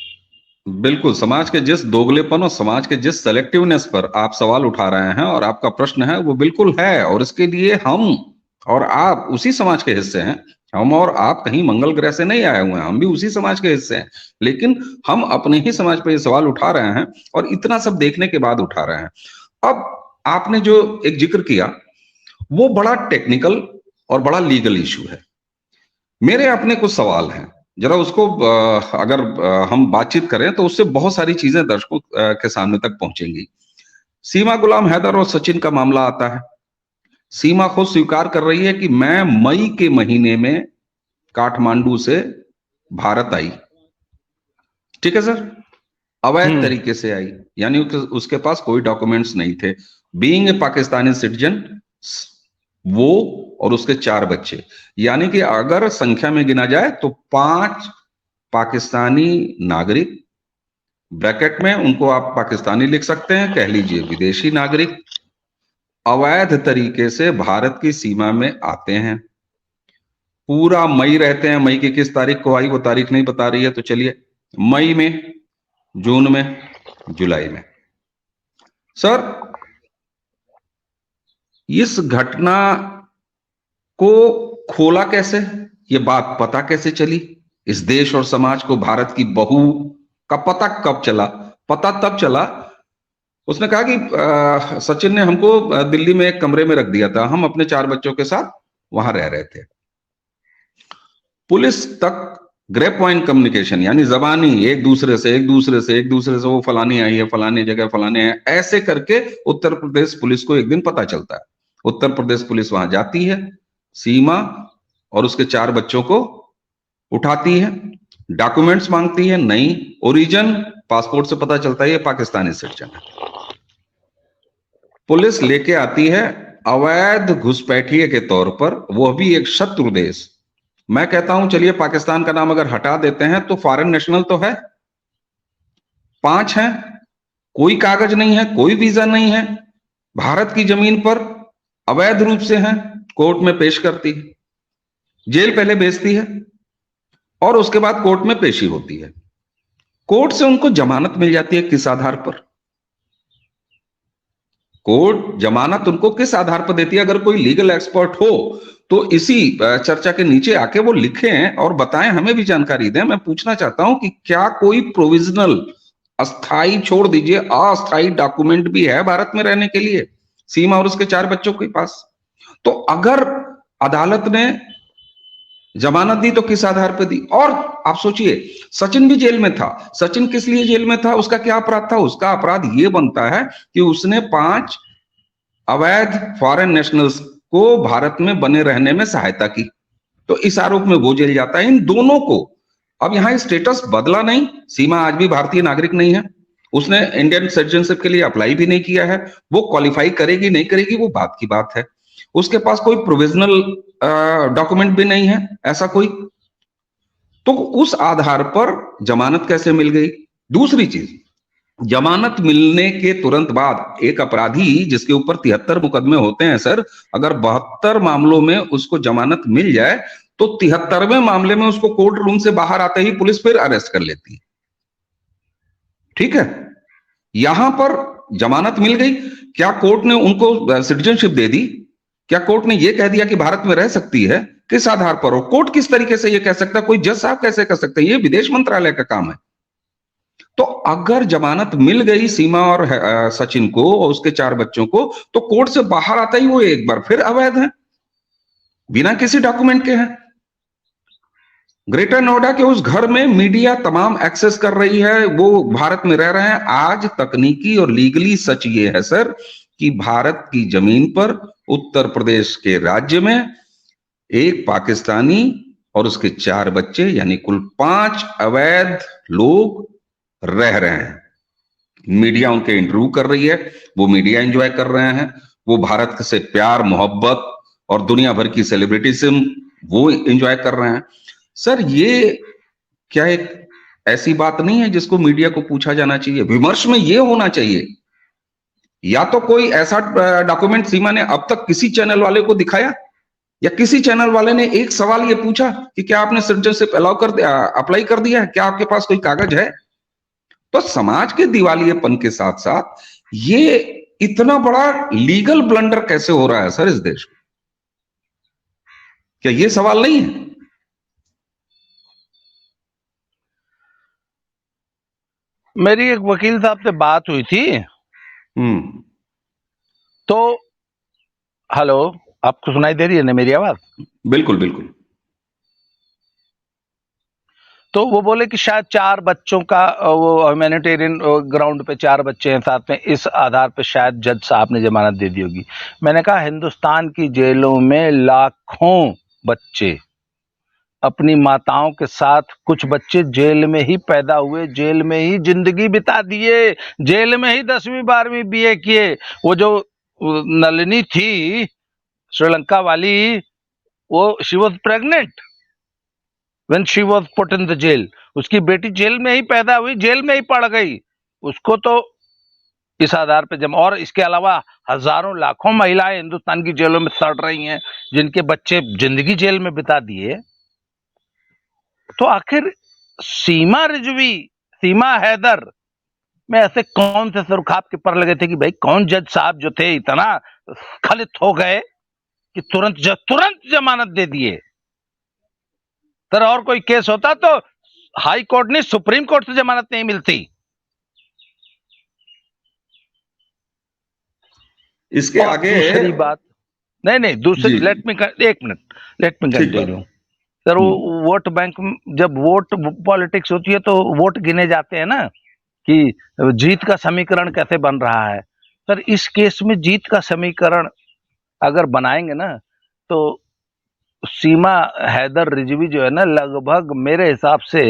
बिल्कुल, समाज के जिस दोगलेपन और समाज के जिस सेलेक्टिवनेस पर आप सवाल उठा रहे हैं और आपका प्रश्न है वो बिल्कुल है, और इसके लिए हम और आप उसी समाज के हिस्से हैं। हम और आप कहीं मंगल ग्रह से नहीं आए हुए हैं, हम भी उसी समाज के हिस्से हैं, लेकिन हम अपने ही समाज पर ये सवाल उठा रहे हैं और इतना सब देखने के बाद उठा रहे हैं। अब आपने जो एक जिक्र किया वो बड़ा टेक्निकल और बड़ा लीगल इशू है। मेरे अपने कुछ सवाल हैं, जरा उसको अगर हम बातचीत करें तो उससे बहुत सारी चीजें दर्शकों के सामने तक पहुंचेंगी। सीमा गुलाम हैदर और सचिन का मामला आता है। सीमा खुद स्वीकार कर रही है कि मैं मई के महीने में काठमांडू से भारत आई। ठीक है सर, अवैध तरीके से आई, यानी उसके पास कोई डॉक्यूमेंट्स नहीं थे। बीइंग ए पाकिस्तानी सिटीजन, वो और उसके 4 बच्चे, यानी कि अगर संख्या में गिना जाए तो 5 पाकिस्तानी नागरिक, ब्रैकेट में उनको आप पाकिस्तानी लिख सकते हैं, कह लीजिए विदेशी नागरिक, अवैध तरीके से भारत की सीमा में आते हैं। पूरा मई रहते हैं। मई की किस तारीख को आई वो तारीख नहीं बता रही है, तो चलिए मई में, जून में, जुलाई में। सर, इस घटना को खोला कैसे, ये बात पता कैसे चली? इस देश और समाज को भारत की बहू का पता कब चला? पता तब चला, उसने कहा कि सचिन ने हमको दिल्ली में एक कमरे में रख दिया था, हम अपने 4 बच्चों के साथ वहां रह रहे थे। पुलिस तक ग्रे पॉइंट कम्युनिकेशन, यानी जबानी एक दूसरे से वो फलानी आई है, फलानी जगह फलाने है, ऐसे करके उत्तर प्रदेश पुलिस को एक दिन पता चलता है। उत्तर प्रदेश पुलिस वहां जाती है, सीमा और उसके 4 बच्चों को उठाती है, डॉक्यूमेंट्स मांगती है, नहीं, ओरिजिन पासपोर्ट से पता चलता है ये पाकिस्तानी सिटीजन है। पुलिस लेके आती है अवैध घुसपैठिए के तौर पर, वो भी एक शत्रु देश। मैं कहता हूं चलिए पाकिस्तान का नाम अगर हटा देते हैं तो फॉरेन नेशनल तो है, 5 हैं, कोई कागज नहीं है, कोई वीजा नहीं है, भारत की जमीन पर अवैध रूप से हैं, कोर्ट में पेश करती है, जेल पहले भेजती है और उसके बाद कोर्ट में पेशी होती है। कोर्ट से उनको जमानत मिल जाती है, किस आधार पर? कोर्ट जमानत उनको किस आधार पर देती है? अगर कोई लीगल एक्सपर्ट हो तो इसी चर्चा के नीचे आके वो लिखें और बताएं, हमें भी जानकारी दें। मैं पूछना चाहता हूं कि क्या कोई प्रोविजनल, अस्थाई छोड़ दीजिए, अस्थाई डॉक्यूमेंट भी है भारत में रहने के लिए सीमा और उसके 4 बच्चों के पास? तो अगर अदालत ने जमानत दी तो किस आधार पर दी? और आप सोचिए, सचिन भी जेल में था। सचिन किस लिए जेल में था? उसका क्या अपराध था? उसका अपराध यह बनता है कि उसने 5 अवैध फॉरेन नेशनल्स को भारत में बने रहने में सहायता की, तो इस आरोप में वो जेल जाता है। इन दोनों को अब यहां स्टेटस बदला नहीं, सीमा आज भी भारतीय नागरिक नहीं है, उसने इंडियन सिटीजनशिप के लिए अप्लाई भी नहीं किया है, वो क्वालिफाई करेगी नहीं करेगी वो बात की बात है। उसके पास कोई प्रोविजनल डॉक्यूमेंट भी नहीं है ऐसा कोई, तो उस आधार पर जमानत कैसे मिल गई? दूसरी चीज, जमानत मिलने के तुरंत बाद एक अपराधी जिसके ऊपर 73 मुकदमे होते हैं सर, अगर 72 मामलों में उसको जमानत मिल जाए तो 73वें मामले में उसको कोर्ट रूम से बाहर आते ही पुलिस फिर अरेस्ट कर लेती है। ठीक है, यहां पर जमानत मिल गई, क्या कोर्ट ने उनको सिटीजनशिप दे दी? क्या कोर्ट ने यह कह दिया कि भारत में रह सकती है? किस आधार पर? और कोर्ट किस तरीके से यह कह सकता है? कोई जज साहब कैसे कर सकते हैं? यह विदेश मंत्रालय का काम है। तो अगर जमानत मिल गई सीमा और सचिन को और उसके 4 बच्चों को, तो कोर्ट से बाहर आता ही वो एक बार फिर अवैध है, बिना किसी डॉक्यूमेंट के हैं। ग्रेटर नोएडा के उस घर में मीडिया तमाम एक्सेस कर रही है, वो भारत में रह रहे हैं। आज तकनीकी और लीगली सच ये है सर कि भारत की जमीन पर उत्तर प्रदेश के राज्य में एक पाकिस्तानी और उसके 4 बच्चे, यानी कुल 5 अवैध लोग रह रहे हैं। मीडिया उनके इंटरव्यू कर रही है, वो मीडिया एंजॉय कर रहे हैं, वो भारत से प्यार मोहब्बत और दुनिया भर की सेलिब्रिटीज़म वो एंजॉय कर रहे हैं। सर ये क्या एक ऐसी बात नहीं है जिसको मीडिया को पूछा जाना चाहिए? विमर्श में ये होना चाहिए, या तो कोई ऐसा डॉक्यूमेंट सीमा ने अब तक किसी चैनल वाले को दिखाया, या किसी चैनल वाले ने एक सवाल ये पूछा कि क्या आपने सिटीजनशिप अप्लाई कर दिया है, क्या आपके पास कोई कागज है? तो समाज के दिवालियेपन के साथ साथ ये इतना बड़ा लीगल ब्लंडर कैसे हो रहा है सर इस देश में? क्या ये सवाल नहीं है? मेरी एक वकील साहब से बात हुई थी, तो हेलो, आपको सुनाई दे रही है ना मेरी आवाज? बिल्कुल बिल्कुल। तो वो बोले कि शायद 4 बच्चों का वो ह्यूमैनिटेरियन ग्राउंड पे 4 बच्चे हैं साथ में, इस आधार पे शायद जज साहब ने जमानत दे दी होगी। मैंने कहा हिंदुस्तान की जेलों में लाखों बच्चे अपनी माताओं के साथ, कुछ बच्चे जेल में ही पैदा हुए, जेल में ही जिंदगी बिता दिए, जेल में ही 10वीं 12वीं बीए किए। वो जो नलिनी थी श्रीलंका वाली, वो she was pregnant when she was put in the jail. उसकी बेटी जेल में ही पैदा हुई, जेल में ही पड़ गई। उसको तो इस आधार पे जम, और इसके अलावा हजारों लाखों महिलाएं हिंदुस्तान की जेलों में सड़ रही हैं, जिनके बच्चे जिंदगी जेल में बिता दिए। तो आखिर सीमा रिजवी, सीमा हैदर में ऐसे कौन से सुरखाब के पर लगे थे कि भाई कौन जज साहब जो थे इतना स्खलित हो गए कि तुरंत जमानत दे दिए? सर और कोई केस होता तो हाई कोर्ट ने, सुप्रीम कोर्ट से जमानत नहीं मिलती। इसके आगे दूसरी बात, नहीं दूसरी, लेट मी कंटिन्यू। सर वो वोट बैंक, जब वोट पॉलिटिक्स होती है तो वोट गिने जाते हैं ना कि जीत का समीकरण कैसे बन रहा है। सर इस केस में जीत का समीकरण अगर बनाएंगे ना, तो सीमा हैदर रिजवी जो है ना, लगभग मेरे हिसाब से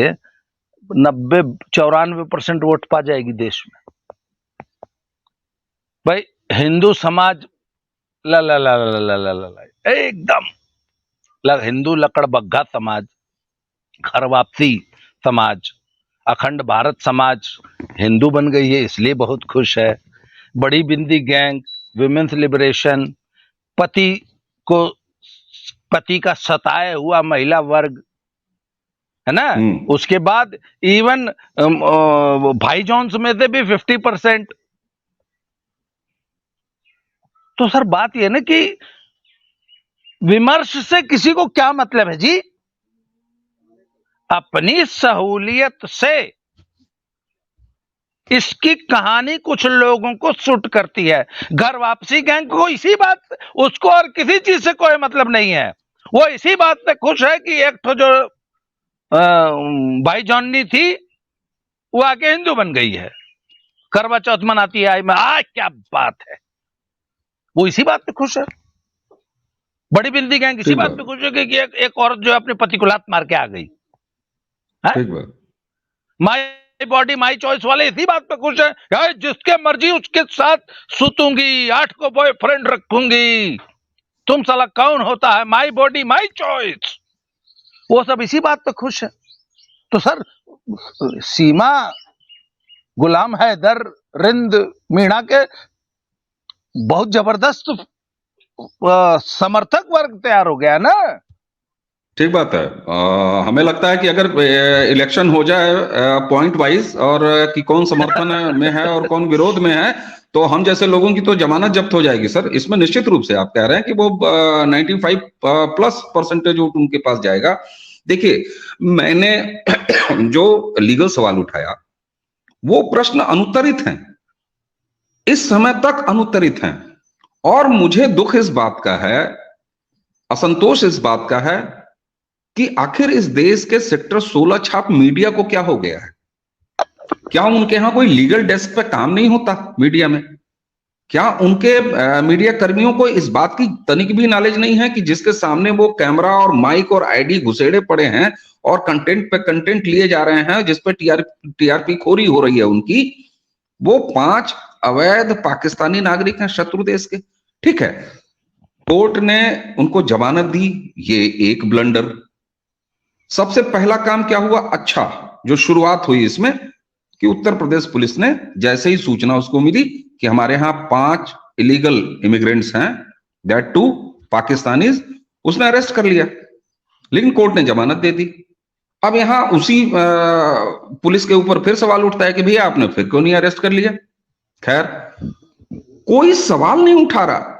90-94% वोट पा जाएगी देश में। भाई हिंदू समाज ला ला ला ला ला ला ला एकदम हिंदू लकड़बग्घा समाज, घर वापसी समाज, अखंड भारत समाज हिंदू बन गई है इसलिए बहुत खुश है। बड़ी बिंदी गैंग, विमेन्स लिबरेशन, पति का सताए हुआ महिला वर्ग, है ना। उसके बाद इवन भाई जॉन्स में से भी 50%। तो सर बात यह ना कि विमर्श से किसी को क्या मतलब है जी? अपनी सहूलियत से इसकी कहानी कुछ लोगों को सूट करती है। घर वापसी गैंग को इसी बात, उसको और किसी चीज से कोई मतलब नहीं है। वो इसी बात पे खुश है कि एक तो जो भाई जॉनी थी वो आके हिंदू बन गई है, करवा चौथ मनाती है आई में, क्या बात है। वो इसी बात पे खुश है। बड़ी बिंदी गैंग इसी बात पे खुश है कि एक औरत जो अपने पति को लात मार के आ गई। माई बॉडी माई चॉइस वाले इसी बात पे खुश है, जिसके मर्जी उसके साथ सुतूंगी, 8 को बॉयफ्रेंड रखूंगी, तुम साला कौन होता है, माई बॉडी माई चॉइस। वो सब इसी बात पे खुश है। तो सर सीमा, गुलाम हैदर, रिंद, मीणा के बहुत जबरदस्त समर्थक वर्ग तैयार हो गया ना। ठीक बात है। हमें लगता है कि अगर इलेक्शन हो जाए पॉइंट वाइज, और कि कौन समर्थन में है और कौन विरोध में है, तो हम जैसे लोगों की तो जमानत जब्त हो जाएगी सर। इसमें निश्चित रूप से आप कह रहे हैं कि वो 95+ % वोट उनके पास जाएगा। देखिए, मैंने जो लीगल सवाल उठाया वो प्रश्न अनुत्तरित हैं, इस समय तक अनुत्तरित हैं, और मुझे दुख इस बात का है, असंतोष इस बात का है कि आखिर इस देश के सेक्टर 16 छाप मीडिया को क्या हो गया है? क्या उनके यहां कोई लीगल डेस्क पे काम नहीं होता मीडिया में? क्या उनके मीडिया कर्मियों को इस बात की तनिक भी नॉलेज नहीं है कि जिसके सामने वो कैमरा और माइक और आईडी घुसेड़े पड़े हैं और कंटेंट पे कंटेंट लिए जा रहे हैं, जिसपे टीआरपी खोरी हो रही है उनकी, वो 5 अवैध पाकिस्तानी नागरिक हैं शत्रु देश के, ठीक है, कोर्ट ने उनको जमानत दी, ये एक ब्लंडर। सबसे पहला काम क्या हुआ, अच्छा जो शुरुआत हुई इसमें कि उत्तर प्रदेश पुलिस ने जैसे ही सूचना उसको मिली कि हमारे यहाँ 5 इलीगल इमिग्रेंट्स हैं, दैट टू पाकिस्तानीज, उसने अरेस्ट कर लिया, लेकिन कोर्ट ने जमानत दे दी। अब यहां उसी पुलिस के ऊपर फिर सवाल उठता है कि भैया आपने फिर क्यों नहीं अरेस्ट कर लिया। खैर, कोई सवाल नहीं उठा रहा,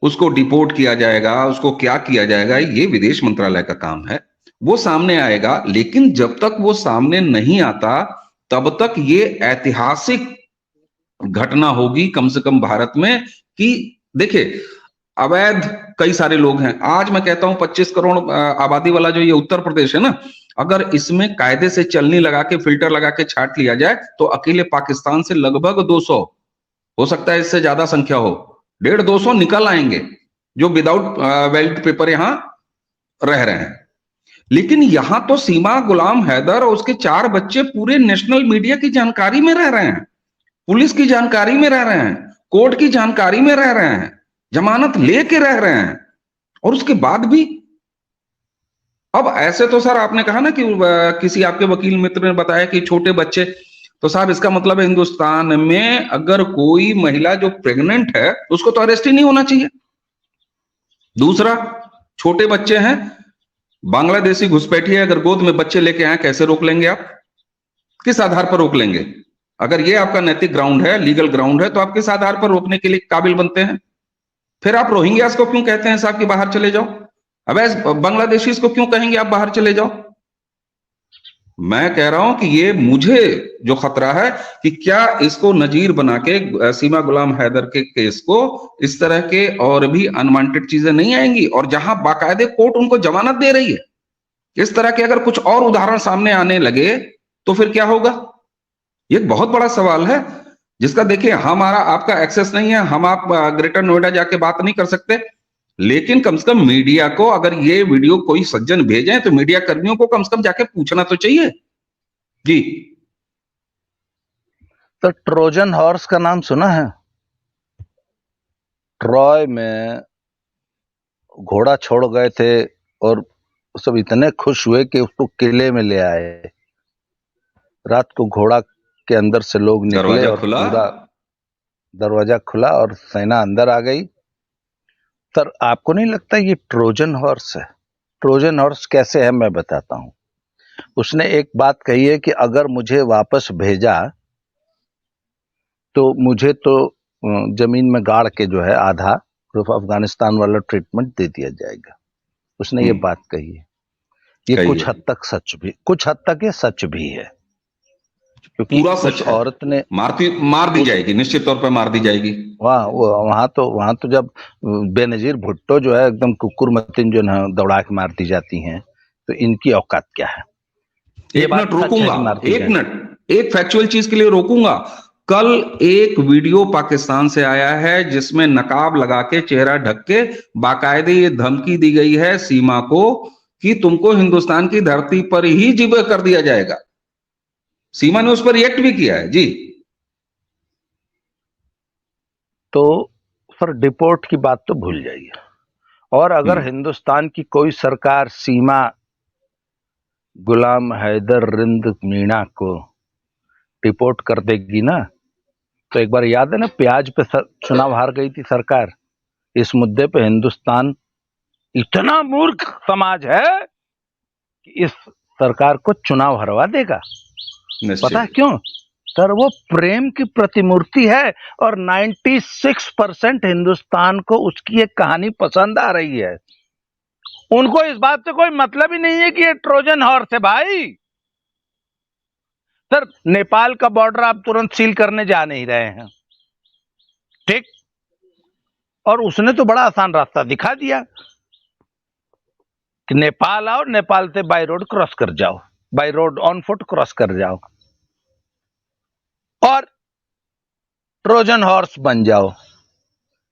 उसको डिपोर्ट किया जाएगा, उसको क्या किया जाएगा, ये विदेश मंत्रालय का काम है, वो सामने आएगा। लेकिन जब तक वो सामने नहीं आता तब तक ये ऐतिहासिक घटना होगी कम से कम भारत में कि देखिए, अवैध कई सारे लोग हैं। आज मैं कहता हूं 25 करोड़ आबादी वाला जो ये उत्तर प्रदेश है ना, अगर इसमें कायदे से चलनी लगा के, फिल्टर लगा के छाट लिया जाए तो अकेले पाकिस्तान से लगभग 200, हो सकता है इससे ज्यादा संख्या हो, 150-200 निकल आएंगे जो विदाउट वैलिड पेपर यहां रह रहे हैं। लेकिन यहां तो सीमा गुलाम हैदर और उसके 4 बच्चे पूरे नेशनल मीडिया की जानकारी में रह रहे हैं, पुलिस की जानकारी में रह रहे हैं, कोर्ट की जानकारी में रह रहे हैं, जमानत लेके रह रहे हैं, और उसके बाद भी अब ऐसे तो सर आपने कहा ना कि किसी आपके वकील मित्र ने बताया कि छोटे बच्चे, तो साहब इसका मतलब है हिंदुस्तान में अगर कोई महिला जो प्रेग्नेंट है उसको तो अरेस्ट ही नहीं होना चाहिए। दूसरा, छोटे बच्चे हैं, बांग्लादेशी घुसपैठिए अगर गोद में बच्चे लेके आए, कैसे रोक लेंगे आप, किस आधार पर रोक लेंगे? अगर ये आपका नैतिक ग्राउंड है, लीगल ग्राउंड है, तो आप किस आधार पर रोकने के लिए काबिल बनते हैं? फिर आप रोहिंग्यास को क्यों कहते हैं साहब कि बाहर चले जाओ? अब बांग्लादेशी को क्यों कहेंगे आप बाहर चले जाओ? मैं कह रहा हूं कि ये मुझे जो खतरा है कि क्या इसको नजीर बना के सीमा गुलाम हैदर के केस को इस तरह के और भी अनवांटेड चीजें नहीं आएंगी, और जहां बाकायदे कोर्ट उनको जमानत दे रही है, इस तरह के अगर कुछ और उदाहरण सामने आने लगे तो फिर क्या होगा? ये एक बहुत बड़ा सवाल है जिसका देखिए हमारा आपका एक्सेस नहीं है, हम आप ग्रेटर नोएडा जाके बात नहीं कर सकते, लेकिन कम से कम मीडिया को अगर ये वीडियो कोई सज्जन भेजें तो मीडिया कर्मियों को कम से कम जाके पूछना तो चाहिए। जी, तो ट्रोजन हॉर्स का नाम सुना है? ट्रॉय में घोड़ा छोड़ गए थे और सब इतने खुश हुए कि उसको किले में ले आए। रात को घोड़ा के अंदर से लोग निकले दरवाजा और खुला, पूरा दरवाजा खुला और सेना अंदर आ गई। सर आपको नहीं लगता ये ट्रोजन हॉर्स है? ट्रोजन हॉर्स कैसे है मैं बताता हूं। उसने एक बात कही है कि अगर मुझे वापस भेजा तो मुझे तो जमीन में गाड़ के जो है आधा अफगानिस्तान वाला ट्रीटमेंट दे दिया जाएगा। उसने ये बात कही है। ये कुछ हद तक सच भी, कुछ हद तक ये सच भी है, क्योंकि पूरा सच है। औरत ने मार दी जाएगी, निश्चित तौर पर मार दी जाएगी। वहां तो जब बेनजीर भुट्टो जो है एकदम कुकुर मतीन जो है दौड़ा के मार दी जाती हैं, तो इनकी औकात क्या है? एक मिनट रोकूंगा, एक मिनट, एक फैक्चुअल चीज के लिए रोकूंगा। कल एक वीडियो पाकिस्तान से आया है जिसमें नकाब लगा के, चेहरा ढक के बाकायदे ये धमकी दी गई है सीमा को कि तुमको हिंदुस्तान की धरती पर ही जिबे कर दिया जाएगा। सीमा ने उस पर रिएक्ट भी किया है। जी, तो सर डिपोर्ट की बात तो भूल जाइए, और अगर हिंदुस्तान की कोई सरकार सीमा गुलाम हैदर रिंद मीणा को डिपोर्ट कर देगी ना, तो एक बार याद है ना प्याज पे चुनाव हार गई थी सरकार। इस मुद्दे पे हिंदुस्तान इतना मूर्ख समाज है कि इस सरकार को चुनाव हरवा देगा। पता है क्यों? सर वो प्रेम की प्रतिमूर्ति है और 96% हिंदुस्तान को उसकी एक कहानी पसंद आ रही है। उनको इस बात से कोई मतलब ही नहीं है कि ये ट्रोजन हॉर्स है भाई। सर नेपाल का बॉर्डर आप तुरंत सील करने जा नहीं रहे हैं, ठीक? और उसने तो बड़ा आसान रास्ता दिखा दिया कि नेपाल आओ, नेपाल से बाय रोड क्रॉस कर जाओ, by road on foot cross कर जाओ और ट्रोजन हॉर्स बन जाओ।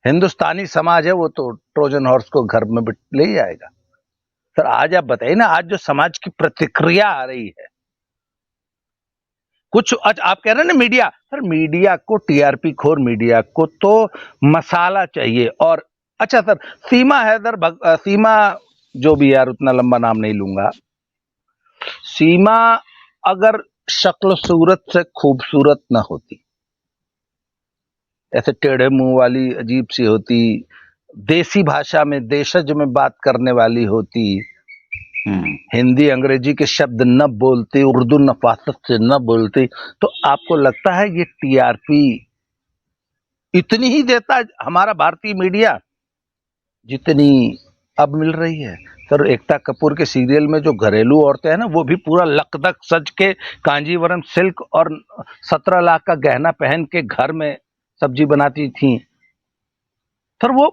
हिंदुस्तानी समाज है वो तो ट्रोजन हॉर्स को घर में ले ही आएगा। सर आज आप बताइए ना, आज जो समाज की प्रतिक्रिया आ रही है कुछ आप कह रहे हैं ना मीडिया, सर मीडिया को, टीआरपी खोर मीडिया को तो मसाला चाहिए। और अच्छा सर, सीमा जो भी, यार उतना लंबा नाम नहीं लूंगा, सीमा अगर शक्ल सूरत से खूबसूरत ना होती, ऐसे टेढ़े मुंह वाली अजीब सी होती, देसी भाषा में देशज में बात करने वाली होती, हिंदी अंग्रेजी के शब्द न बोलती, उर्दू नफासत से न बोलती, तो आपको लगता है ये टीआरपी इतनी ही देता हमारा भारतीय मीडिया जितनी अब मिल रही है? सर एकता कपूर के सीरियल में जो घरेलू औरतें हैं ना, वो भी पूरा लकदक सज के कांजीवरम सिल्क और 17 लाख का गहना पहन के घर में सब्जी बनाती थी। सर वो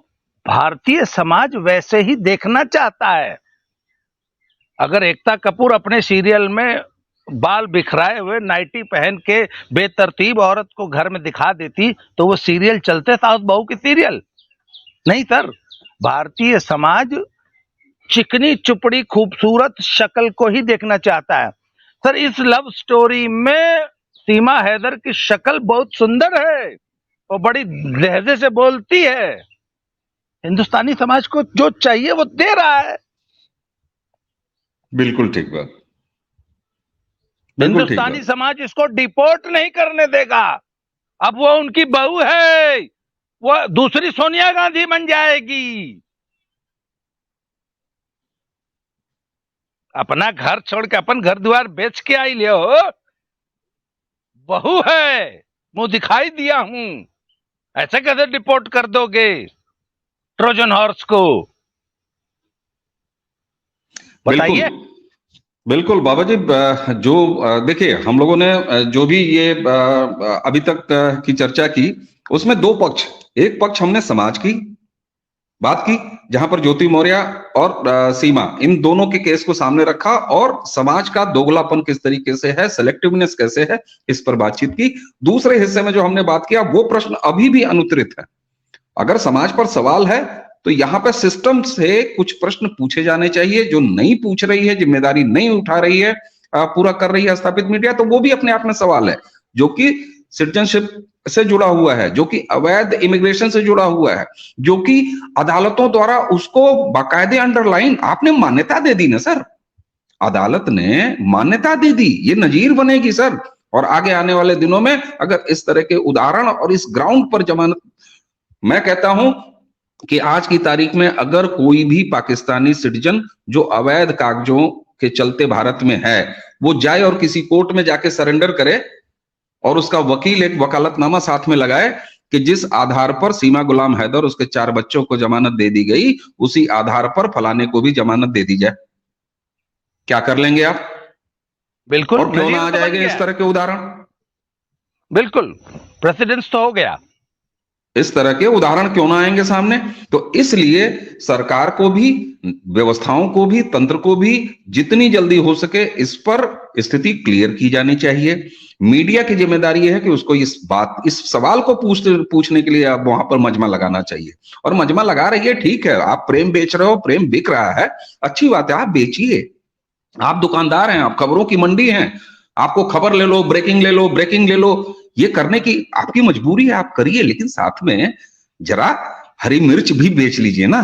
भारतीय समाज वैसे ही देखना चाहता है। अगर एकता कपूर अपने सीरियल में बाल बिखराए हुए नाइटी पहन के बेतरतीब औरत को घर में दिखा देती तो वो सीरियल चलते, साउथ बहू के सीरियल नहीं सर। भारतीय समाज चिकनी चुपड़ी खूबसूरत शक्ल को ही देखना चाहता है। सर इस लव स्टोरी में सीमा हैदर की शक्ल बहुत सुंदर है, वो बड़ी लहजे से बोलती है, हिंदुस्तानी समाज को जो चाहिए वो दे रहा है। बिल्कुल ठीक बात। हिंदुस्तानी समाज इसको डिपोर्ट नहीं करने देगा। अब वो उनकी बहू है, वो दूसरी सोनिया गांधी बन जाएगी। अपना घर छोड़ के, अपन घर द्वार बेच के आई लियो, बहू है, मुंह दिखाई दिया हूं, ऐसे कैसे डिपोर्ट कर दोगे ट्रोजन हॉर्स को? बताइए। बिल्कुल बाबा जी, जो देखिए हम लोगों ने जो भी ये अभी तक की चर्चा की, उसमें दो पक्ष, एक पक्ष हमने समाज की बात की जहां पर ज्योति मौर्य और सीमा, इन दोनों के केस को सामने रखा और समाज का दोगलापन किस तरीके से है, सेलेक्टिवनेस कैसे है, इस पर बातचीत की। दूसरे हिस्से में जो हमने बात किया वो प्रश्न अभी भी अनुत्तरित है। अगर समाज पर सवाल है तो यहाँ पे सिस्टम से कुछ प्रश्न पूछे जाने चाहिए। जो नहीं पूछ रही है, जिम्मेदारी नहीं उठा रही है, पूरा कर रही है स्थापित मीडिया, तो वो भी अपने आप में सवाल है, जो कि सिटीजनशिप से जुड़ा हुआ है, जो कि अवैध इमिग्रेशन से जुड़ा हुआ है, जो कि अदालतों द्वारा उसको बाकायदे अंडरलाइन आपने मान्यता दे दी ना सर, अदालत ने मान्यता दे दी, ये नजीर बनेगी सर। और आगे आने वाले दिनों में अगर इस तरह के उदाहरण और इस ग्राउंड पर जमानत, मैं कहता हूं कि आज की तारीख में अगर कोई भी पाकिस्तानी सिटीजन जो अवैध कागजों के चलते भारत में है, वो जाए और किसी कोर्ट में जाके सरेंडर करे और उसका वकील एक वकालतनामा साथ में लगाए कि जिस आधार पर सीमा गुलाम हैदर उसके 4 बच्चों को जमानत दे दी गई, उसी आधार पर फलाने को भी जमानत दे दी जाए, क्या कर लेंगे आप? बिल्कुल। और क्यों ना आ जाएंगे इस तरह के उदाहरण? बिल्कुल, प्रेसिडेंस तो हो गया, इस तरह के उदाहरण क्यों ना आएंगे सामने? तो इसलिए सरकार को भी, व्यवस्थाओं को भी, तंत्र को भी जितनी जल्दी हो सके इस पर स्थिति क्लियर की जानी चाहिए। मीडिया की जिम्मेदारी है कि उसको इस सवाल को पूछने के लिए आप वहां पर मजमा लगाना चाहिए। और मजमा लगा रही है, ठीक है, आप प्रेम बेच रहे हो, प्रेम बिक रहा है, अच्छी बात है, आप बेचिए, आप दुकानदार हैं, आप खबरों की मंडी हैं, आपको खबर ले लो, ब्रेकिंग ले लो, ब्रेकिंग ले लो, ये करने की आपकी मजबूरी है, आप करिए, लेकिन साथ में जरा हरी मिर्च भी बेच लीजिए ना,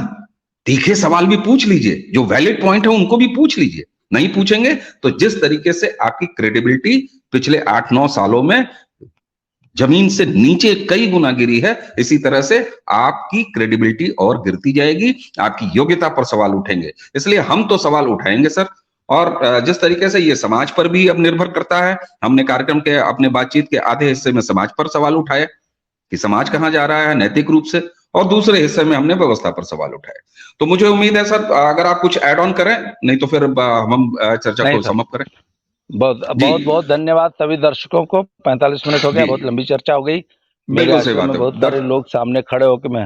तीखे सवाल भी पूछ लीजिए, जो वैलिड पॉइंट है उनको भी पूछ लीजिए। नहीं पूछेंगे तो जिस तरीके से आपकी क्रेडिबिलिटी पिछले 8-9 सालों में जमीन से नीचे कई गुना गिरी है, इसी तरह से आपकी क्रेडिबिलिटी और गिरती जाएगी, आपकी योग्यता पर सवाल उठेंगे। इसलिए हम तो सवाल उठाएंगे सर, और जिस तरीके से ये समाज पर भी अब निर्भर करता है, हमने कार्यक्रम के अपने बातचीत के आधे हिस्से में समाज पर सवाल उठाए कि समाज कहां जा रहा है नैतिक रूप से, और दूसरे हिस्से में हमने व्यवस्था पर सवाल उठाए। तो मुझे उम्मीद है सर, अगर आप कुछ ऐड ऑन करें, नहीं तो फिर हम चर्चा को समाप्त करें। बहुत धन्यवाद सभी दर्शकों को। 45 मिनट हो गया, बहुत लंबी चर्चा हो गई। बिल्कुल सही बात है। बहुत सारे लोग सामने खड़े होकर मैं